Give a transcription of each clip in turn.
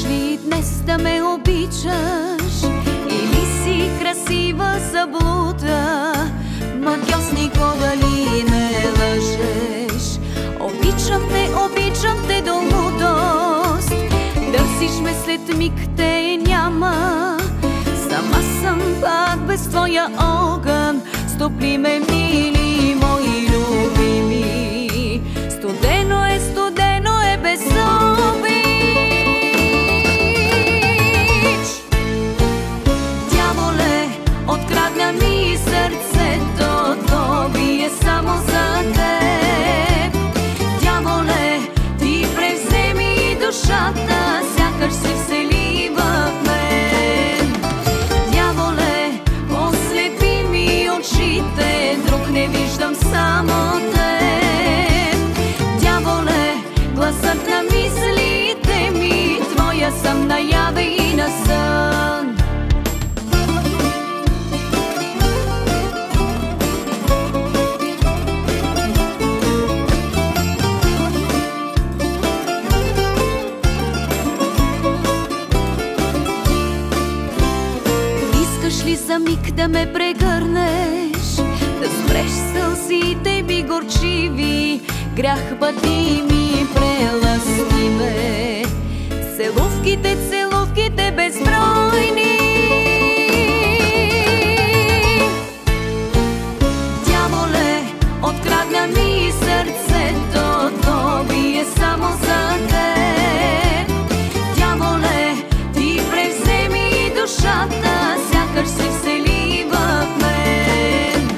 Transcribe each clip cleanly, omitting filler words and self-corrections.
ли днес да ме обичаш, или си красива заблуда? Магьосни дали не лъжеш. Обичам те до лудост. Търсиш ме, след миг те няма. Сама съм пак без твоя огън. Стопли ме, мили мои любими. Студено е без обич. Дяволе, открадна ми сърцето, то бие само за теб. Дяволе, ти превзе ми душата, сякаш се всели в мен. Дяволе, ослепи ми очите, друг не виждам, само теб. Дяволе, гласът на мислите ми, твоя съм наяве и на сън. Искаш ли за миг да ме прегърнеш, да спреш сълзите ми горчиви? Грях бъди ми, прелъсни ме. Целувките безбройни. Дяволе, открадна ми сърцето, то бие само за теб. Дяволе, ти превзе ми душата, сякаш се всели в мен.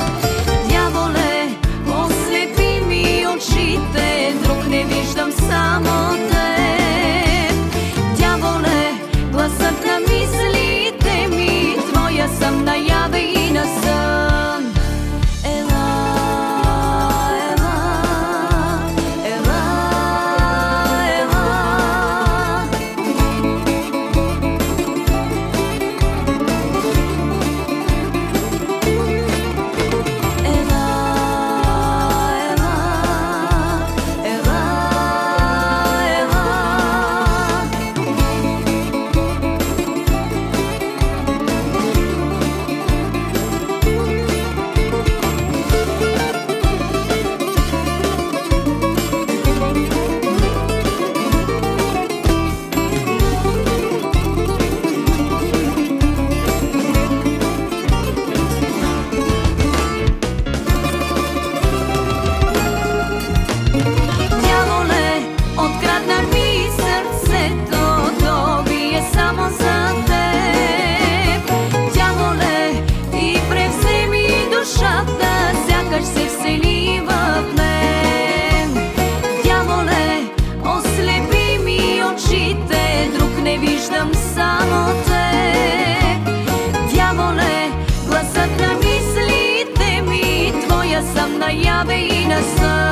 Дяволе, ослепи ми очите, друг не виждам, само теб. Дяволе, гласът на мислите ми, твоя съм наяве и на сън. Ела, ела, ела, ела. Само теб. Дяволе, гласът на мислите ми, твоя съм наяве и на сън.